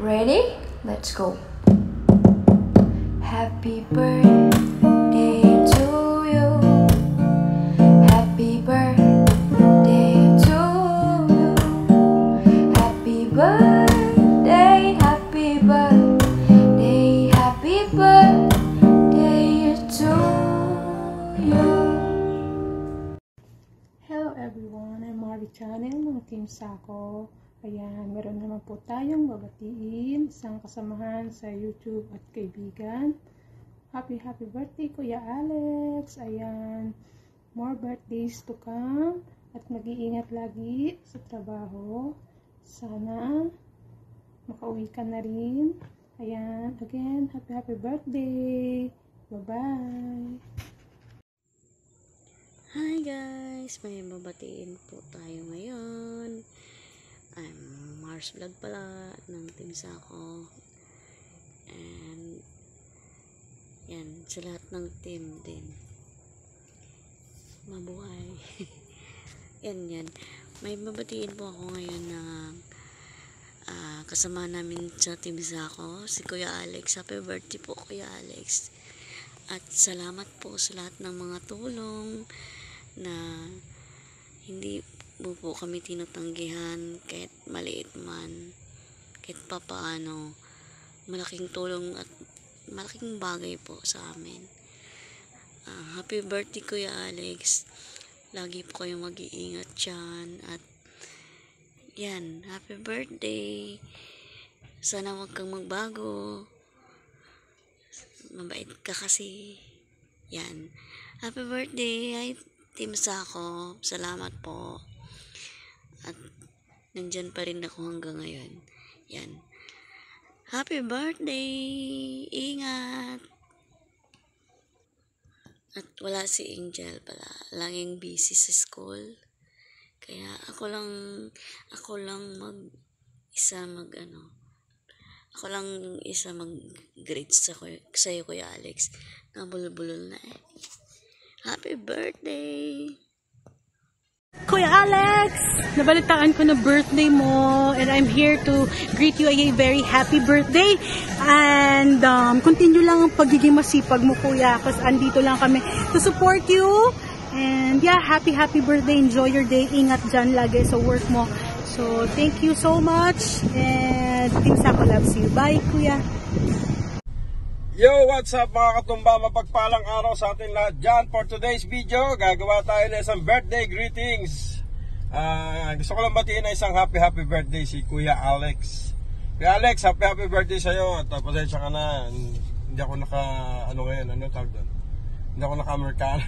Ready? Let's go. Happy birthday to you. Happy birthday to you. Happy birthday, happy birthday, happy birthday to you. Hello everyone, I'm Mari Channel ng Team Sako. Ayan, meron naman po tayong babatiin, isang kasamahan sa YouTube at kaibigan. Happy birthday Kuya Alex. Ayan, more birthdays to come at mag-iingat lagi sa trabaho. Sana makauwi ka na rin. Ayan, again, happy birthday. Bye-bye. Hi guys! May babatiin po tayo ngayon. I'm Mars Vlog pala ng Team Sako. And yan, sa lahat ng team din. Mabuhay. yan. May babatiin po ako ngayon na kasama namin sa Team Sako, si Kuya Alex. Happy birthday po Kuya Alex. At salamat po sa lahat ng mga tulong na hindi mo po kami tinatanggihan kahit maliit man, kahit papaano. Malaking tulong at malaking bagay po sa amin. Happy birthday Kuya Alex. Lagi po kayong mag-iingat dyan. At yan, happy birthday. Sana wag kang magbago. Mabait ka kasi. Yan. Happy birthday. Hi Team Sako. Salamat po. At nandyan pa rin ako hanggang ngayon. Yan. Happy birthday. Ingat. At wala si Angel pala. Laging busy sa school. Kaya ako lang mag-grades sa'yo Kuya Alex. Nabulol-bulol na eh. Happy birthday! Kuya Alex! Nabalitaan ko na birthday mo and I'm here to greet you a very happy birthday and continue lang ang pagiging masipag mo Kuya kasi andito lang kami to support you and yeah, happy birthday, enjoy your day, ingat dyan lagi sa work mo, so thank you so much and Team Sako loves you. Bye Kuya! Yo, what's up mga katumba? Mapagpalang araw sa atin lahat dyan. For today's video, gagawa tayo ng isang birthday greetings. Gusto ko lang batiin na isang happy birthday si Kuya Alex. Kuya Alex, happy birthday sa'yo. At pasensya ka na, hindi ako hindi ako naka-Americana.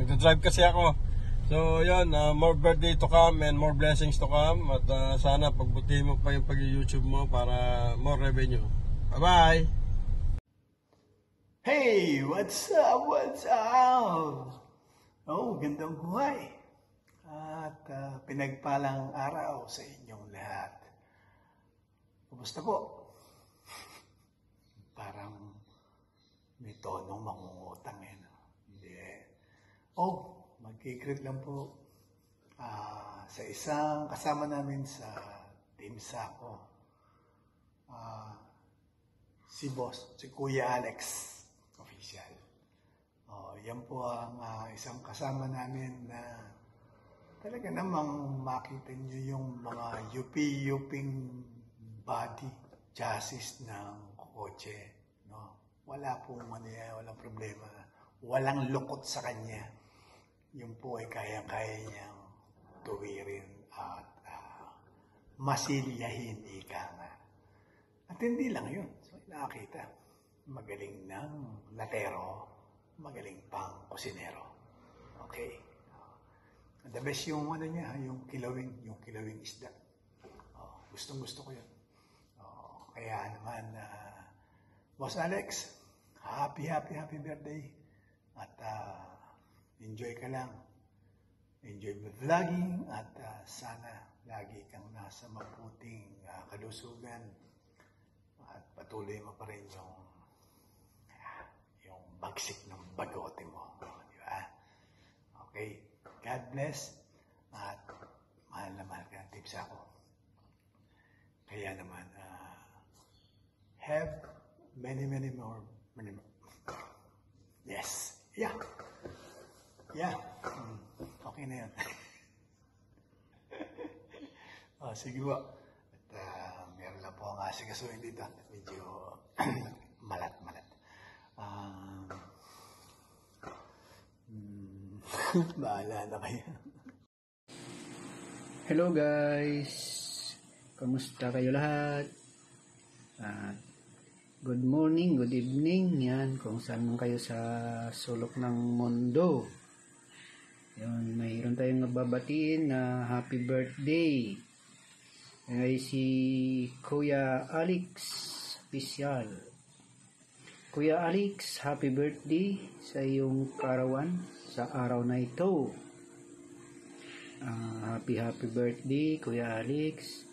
Nagdadrive kasi ako. So yun, more birthday to come and more blessings to come. At sana pagbutihin mo pa yung pag-YouTube mo para more revenue. Bye-bye! Hey, what's up? Oh, gandang buhay. At pinagpalang araw sa inyong lahat. Kumusta po? Parang may tonong mangungutang eh. No? Hindi. Oh, magkikrit lang po sa isang kasama namin sa Team Sako. Si Kuya Alex. Official. Yan po ang isang kasama namin na talaga namang makita nyo yung mga yupi-yuping body chassis ng kotse. No? Wala pong walang problema. Walang lukot sa kanya. Yun po ay kayang-kaya niyang tuwirin at masilyahin ika nga. At hindi lang yun. So, nakakita. Magaling ng latero, magaling pang kusinero. Okay. The best yung yung kilawing isda. Gustong-gusto ko yun. Kaya naman, Boss Alex, happy birthday. At enjoy ka lang. Enjoy mo vlogging at sana lagi kang nasa mabuting kalusugan at patuloy mo pa rin yung bagsik ng bagote mo. Di ba? Okay. God bless. At mahal na mahal ka ng Team Sako. Kaya naman, have many more. Yes. Yeah. Okay na yan. Sige po. At meron lang po ang asikasuhin dito. Medyo malat-malat. Bahala na kayo. Hello guys! Kamusta kayo lahat? Good morning, good evening. Yan, kung saan man kayo sa sulok ng mundo. Yan, mayroon tayong nababatiin na happy birthday. Ay si Kuya Alex Official. Kuya Alex, happy birthday sa iyong karawan sa araw na ito. Happy birthday Kuya Alex.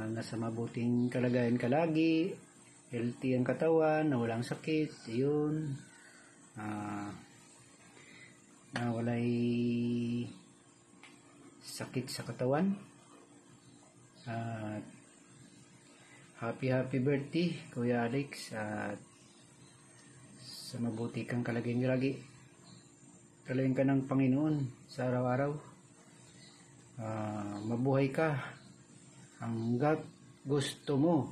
Nasa mabuting kalagayan ka lagi, healthy ang katawan, na walang sakit, yun, na walay sakit sa katawan. Happy birthday Kuya Alex, at sa mabuti kang kalagayan lagi, kalayin ka ng Panginoon sa araw-araw. Mabuhay ka hanggat gusto mo.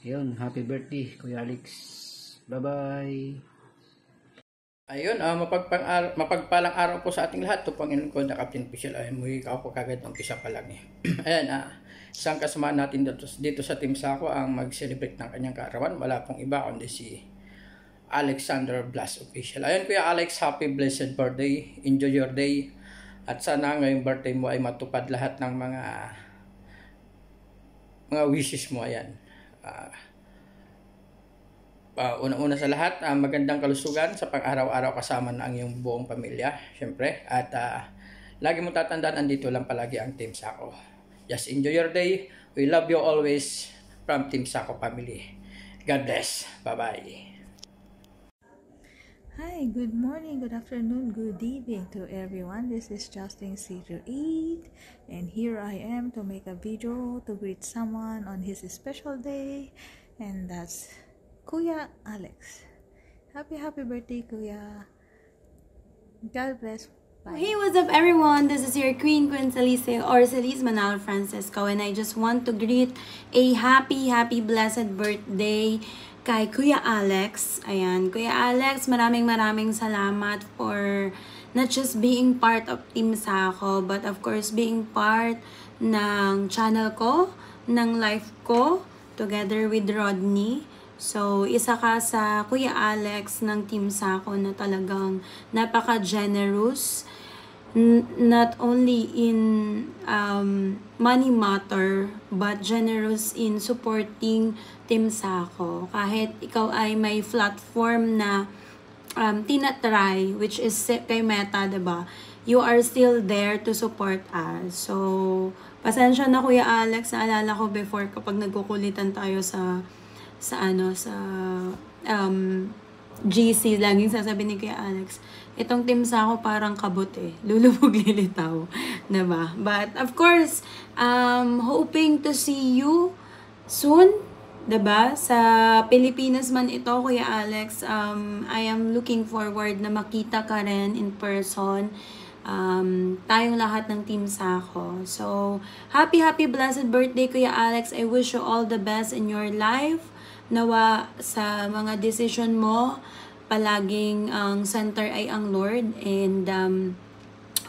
Yun, happy birthday Kuya Alex. Bye-bye. Ayun, mapagpalang araw po sa ating lahat. Ito Panginoon ko na Captain Official. Ay, muli ka po kagad ng isa pa lang eh. Ayan, isang kasamaan natin dito sa Team Sako ang mag-celebrate ng kanyang kaarawan. Wala pong iba kundi si Alexander Blas Official. Ayun Kuya Alex, happy blessed birthday. Enjoy your day. At sana ngayong birthday mo ay matupad lahat ng mga wishes mo. Ayan. Una-una sa lahat, magandang kalusugan sa pang-araw-araw kasama na ang iyong buong pamilya, syempre. At lagi mo tatandaan, andito lang palagi ang Team Sako. Just enjoy your day. We love you always from Team Sako family. God bless. Bye-bye. Hi, good morning, good afternoon, good evening to everyone. This is Justin C28 and here I am to make a video to greet someone on his special day, and that's Kuya Alex. Happy birthday Kuya. God bless. Bye. Hey, what's up everyone? This is your Queen Salise or Celise Manal Francisco, and I just want to greet a happy blessed birthday kay Kuya Alex. Ayan, Kuya Alex, maraming salamat for not just being part of Team Sako, but of course being part ng channel ko, ng life ko, together with Rodney. So, isa ka sa Kuya Alex ng Team Sako na talagang napaka-generous. Not only in money matter, but generous in supporting Team Sako. Kahit ikaw ay may platform na tinatry, which is kay Meta, diba? You are still there to support us. So, pasensya na Kuya Alex, naalala ko before kapag nagkukulitan tayo sa GC, laging sasabihin ni Kuya Alex, itong Team Sako parang kabot eh. Lulubog lilitaw. Diba? But, of course, hoping to see you soon. Diba? Sa Pilipinas man ito, Kuya Alex, I am looking forward na makita ka rin in person. Tayong lahat ng Team Sako. So, happy blessed birthday, Kuya Alex. I wish you all the best in your life. Nawa sa mga decision mo, palaging ang center ay ang Lord, and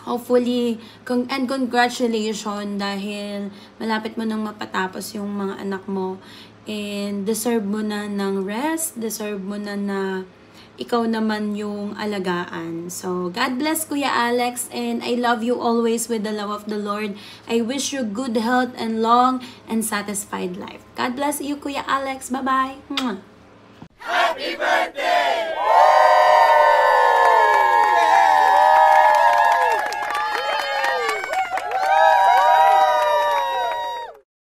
hopefully and congratulations dahil malapit mo nang mapatapos yung mga anak mo, and deserve mo na ng rest, deserve mo na ikaw naman yung alagaan. So God bless Kuya Alex, and I love you always with the love of the Lord. I wish you good health and long and satisfied life. God bless you Kuya Alex. Bye-bye. Happy birthday!